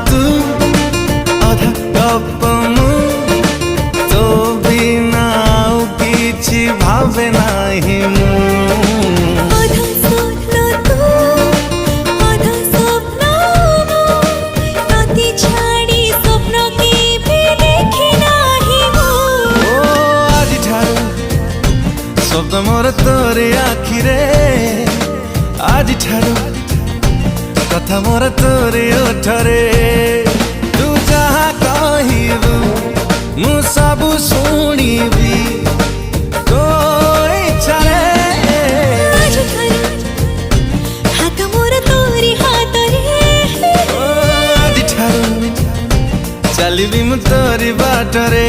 तू अधा कप मु तो बिना किछि भावे नाही मु आधा स्वप्न तू आधा स्वप्न राति छाड़ी स्वप्न के भी देखि नाही मु आज ठारू स्वप्न मोर तोरे आखिरे आज ठारू कथा मोर तोरे ओठरे तू जहाँ कहबू मु सबु शुणिबी तो इच्छारे आज ठारू हाथ मोर तोरी हाथ रे आज ठारू चलिबी मु तोरी बाटरे।